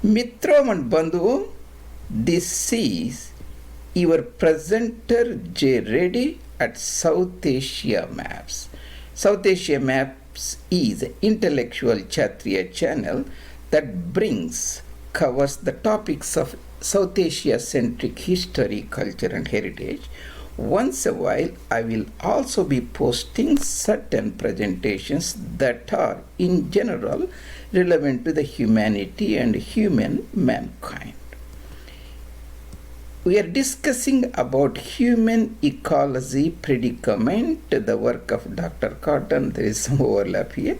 Mitram and Bandhu, this is your presenter J. Reddy at South Asia Maps. South Asia Maps is an intellectual Kshatriya channel that covers the topics of South Asia-centric history, culture and heritage. Once a while, I will also be posting certain presentations that are, in general, relevant to the humanity and mankind. We are discussing about human ecology predicament, the work of Dr. Catton. There is some overlap here.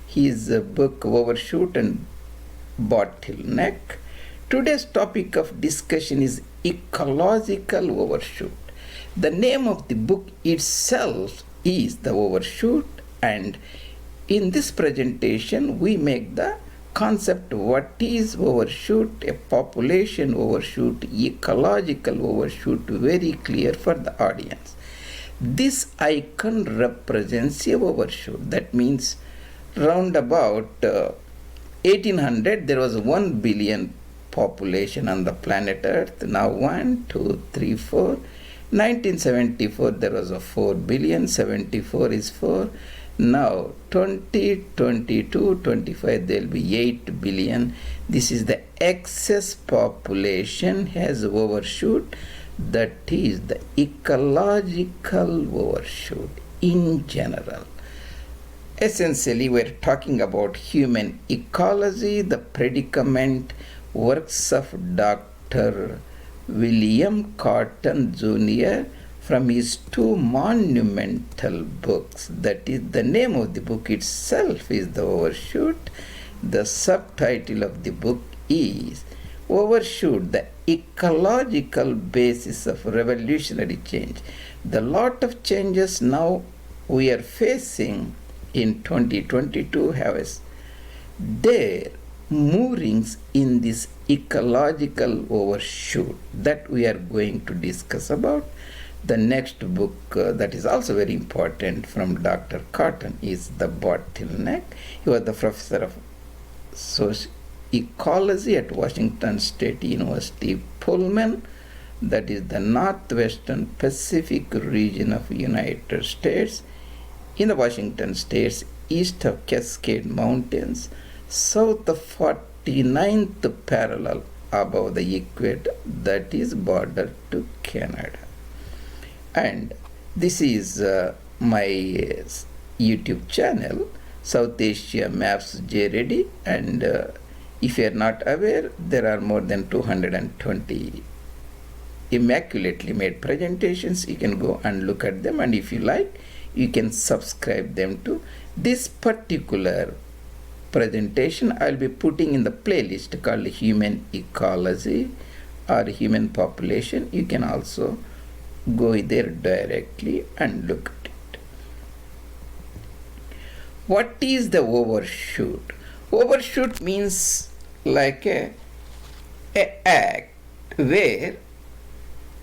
His book Overshoot and Bottleneck. Today's topic of discussion is Ecological Overshoot. The name of the book itself is The Overshoot, and in this presentation we make the concept what is overshoot, a population overshoot, ecological overshoot very clear for the audience. This icon represents a overshoot. That means round about 1800 there was 1 billion population on the planet Earth. Now 1, 2, 3, 4. 1974 there was a 4 billion, 74 is 4. Now 20, 22, 25 there will be 8 billion. This is the excess population has overshoot. That is the ecological overshoot in general. Essentially we are talking about human ecology, the predicament, works of Dr. William Catton Jr. from his 2 monumental books. That is, the name of the book itself is The Overshoot. The subtitle of the book is Overshoot, the ecological basis of revolutionary change. The lot of changes now we are facing in 2022 have their moorings in this ecological overshoot that we are going to discuss about. The next book that is also very important from Dr. Catton is The Bottleneck. He was the professor of ecology at Washington State University, Pullman, that is the northwestern Pacific region of United States, in the Washington States, east of Cascade Mountains, south of 49th parallel above the equator, that is border to Canada. And this is my YouTube channel, South Asia Maps J. Reddy, and if you are not aware, there are more than 220 immaculately made presentations. You can go and look at them, and if you like, you can subscribe them to this particular presentation. I'll be putting in the playlist called Human Ecology or Human Population. You can also go there directly and look at it. What is the overshoot? Overshoot means like a act where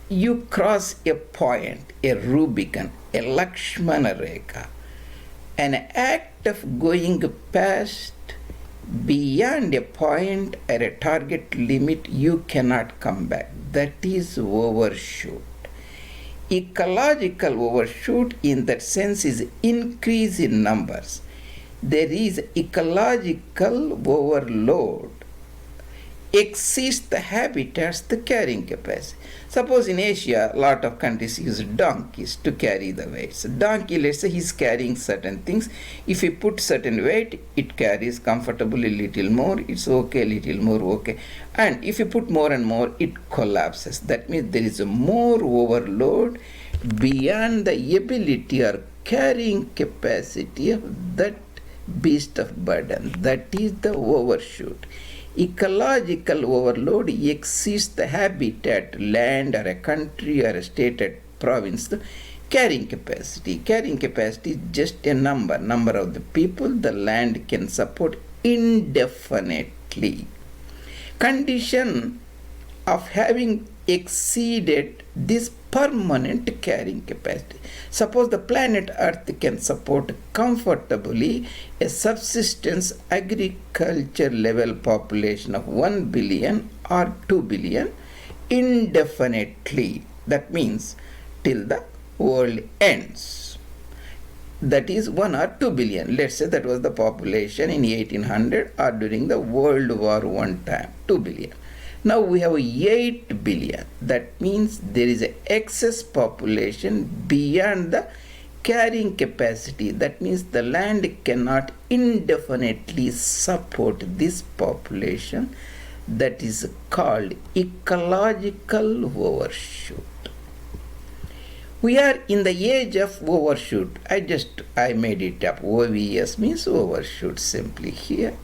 you cross a point, a Rubicon, a Lakshmana Rekha, an act of going past beyond a point or a target limit, you cannot come back. That is overshoot. Ecological overshoot in that sense is increase in numbers. There is ecological overload exceeds the habitats, the carrying capacity. Suppose in Asia, a lot of countries use donkeys to carry the weights. Donkey, let's say he's carrying certain things. If you put certain weight, it carries comfortably little more, it's okay, little more okay. And if you put more and more, it collapses. That means there is a more overload beyond the ability or carrying capacity of that beast of burden. That is the overshoot. Ecological overload exceeds the habitat, land or a country or a state or province, the carrying capacity. Carrying capacity is just a number of the people the land can support indefinitely. Condition of having exceeded this permanent carrying capacity. Suppose the planet Earth can support comfortably a subsistence agriculture level population of 1 billion or 2 billion indefinitely. That means till the world ends. That is 1 or 2 billion. Let's say that was the population in 1800 or during the World War I time, 2 billion. Now we have 8 billion. That means there is an excess population beyond the carrying capacity. That means the land cannot indefinitely support this population. That is called ecological overshoot. We are in the age of overshoot. I made it up. OVS means overshoot simply here.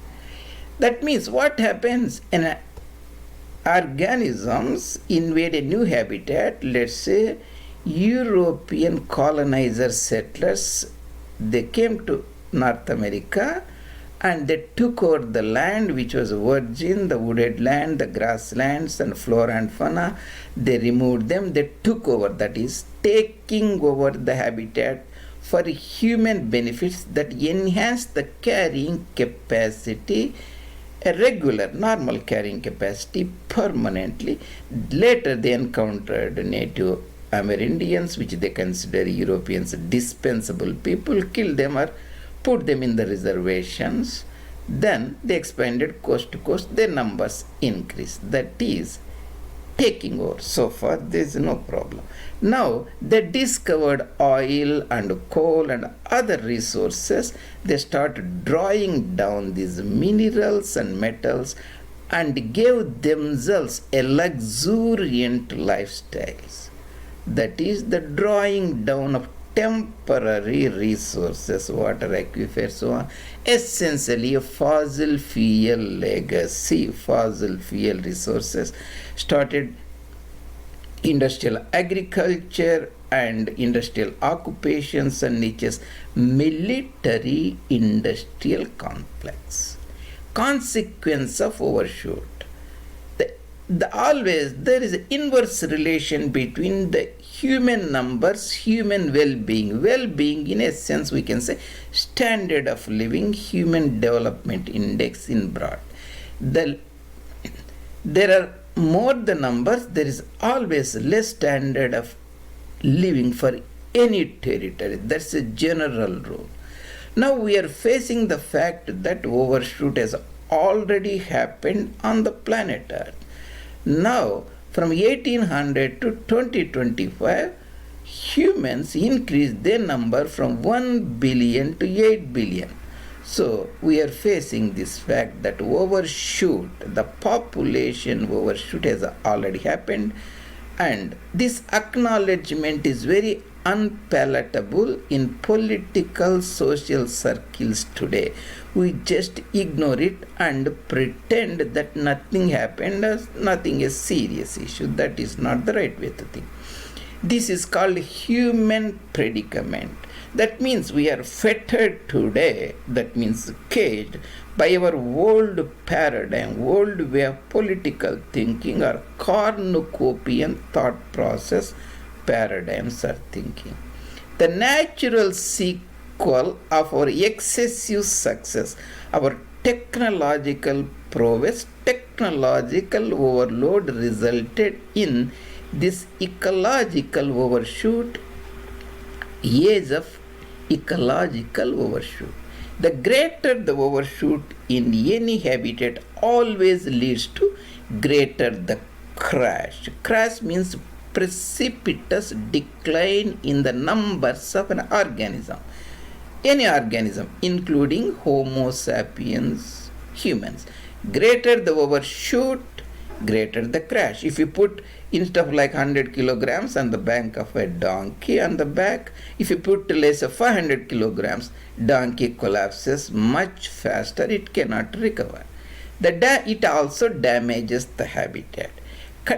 That means what happens in organisms invade a new habitat. Let's say European colonizer settlers, they came to North America and they took over the land which was virgin, the wooded land, the grasslands and flora and fauna. They removed them, they took over, that is taking over the habitat for human benefits that enhance the carrying capacity, a regular normal carrying capacity permanently. Later they encountered Native Amerindians, which they consider Europeans dispensable people, killed them or put them in the reservations. Then they expanded coast to coast, their numbers increased. That is taking over. So far there is no problem. Now they discovered oil and coal and other resources. They started drawing down these minerals and metals and gave themselves a luxuriant lifestyles. That is the drawing down of temporary resources, water, aquifers, so on. Essentially a fossil fuel legacy. Fossil fuel resources started industrial agriculture and industrial occupations and niches, military industrial complex. Consequence of overshoot. Always there is an inverse relation between the human numbers, human well-being. Well-being in a sense we can say standard of living, human development index in broad. There are more the numbers, there is always less standard of living for any territory. That's a general rule. Now we are facing the fact that overshoot has already happened on the planet Earth. Now from 1800 to 2025, humans increased their number from 1 billion to 8 billion. So we are facing this fact that overshoot, the population overshoot has already happened, and this acknowledgement is very unpalatable in political social circles today. We just ignore it and pretend that nothing happened, as nothing is serious issue. That is not the right way to think. This is called human predicament. That means we are fettered today, that means caged, by our old paradigm, old way of political thinking or Cornucopian thought process paradigms are thinking. The natural sequel of our excessive success, our technological prowess, technological overload resulted in this ecological overshoot, age of ecological overshoot. The greater the overshoot in any habitat always leads to greater the crash. Crash means precipitous decline in the numbers of an organism. Any organism, including Homo sapiens, humans. Greater the overshoot, greater the crash. If you put instead of like 100 kilograms on the back of a donkey on the back, if you put let's say 500 kilograms, donkey collapses much faster, it cannot recover. It also damages the habitat.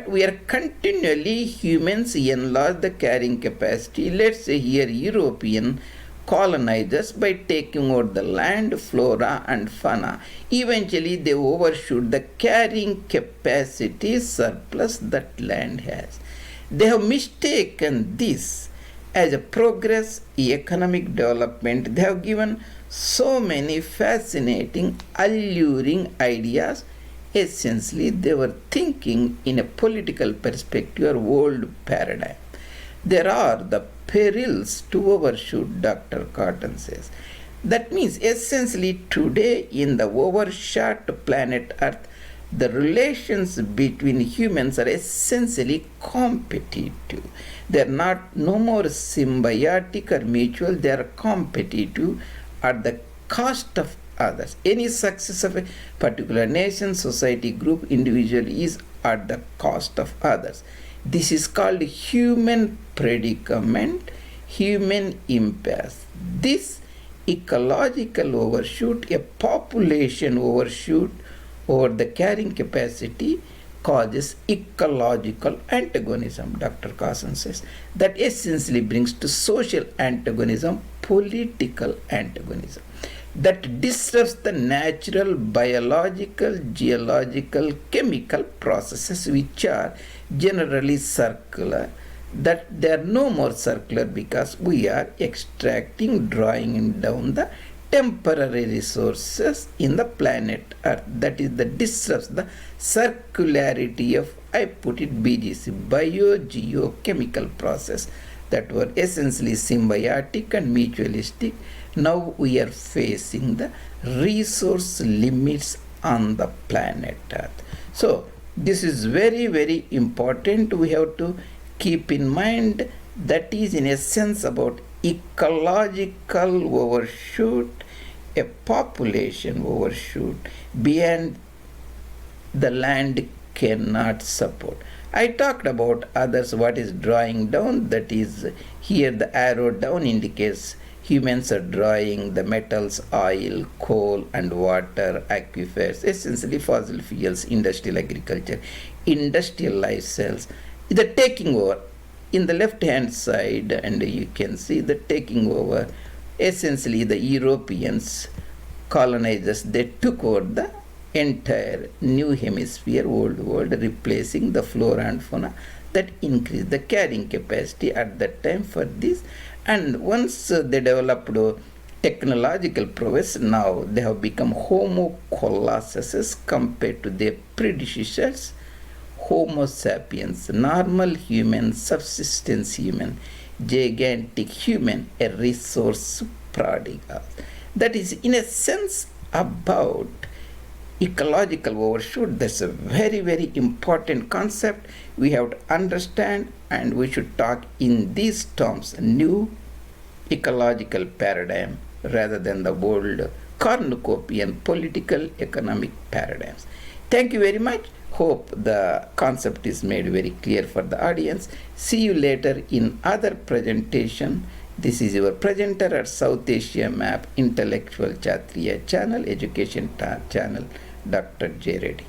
We are continually, humans enlarge the carrying capacity. Let's say here European colonizers by taking out the land, flora and fauna. Eventually they overshoot the carrying capacity surplus that land has. They have mistaken this as a progress, economic development. They have given so many fascinating, alluring ideas. Essentially, they were thinking in a political perspective or world paradigm. There are the perils to overshoot, Dr. Catton says. That means essentially today in the overshot planet Earth, the relations between humans are essentially competitive. They are no more symbiotic or mutual, they are competitive at the cost of others. Any success of a particular nation, society, group, individual is at the cost of others. This is called human predicament, human impasse. This ecological overshoot, a population overshoot over the carrying capacity, causes ecological antagonism, Dr. Catton says. That essentially brings to social antagonism, political antagonism. That disrupts the natural, biological, geological, chemical processes which are generally circular. That they are no more circular because we are extracting, drawing down the temporary resources in the planet Earth. That is the disrupts the circularity of, I put it BGC, biogeochemical process that were essentially symbiotic and mutualistic. Now we are facing the resource limits on the planet Earth. So this is very, very important. We have to keep in mind that is in a sense about ecological overshoot, a population overshoot beyond the land cannot support. I talked about others, what is drawing down, that is here the arrow down indicates humans are drawing the metals, oil, coal and water, aquifers, essentially fossil fuels, industrial agriculture, industrial lifestyles. The taking over in the left hand side, and you can see the taking over, essentially the Europeans, colonizers, they took over the entire new hemisphere, old world, replacing the flora and fauna. That increased the carrying capacity at that time for this. And once they developed technological prowess, now they have become Homo Colossus compared to their predecessors, Homo sapiens, normal human, subsistence human, gigantic human, a resource prodigal. That is in a sense about ecological overshoot. That's a very, very important concept we have to understand, and we should talk in these terms, new ecological paradigm rather than the old Cornucopian political economic paradigms. Thank you very much. Hope the concept is made very clear for the audience. See you later in other presentation. This is your presenter at South Asia Map Intellectual Kshatriya channel, education channel, Dr. J. Reddy.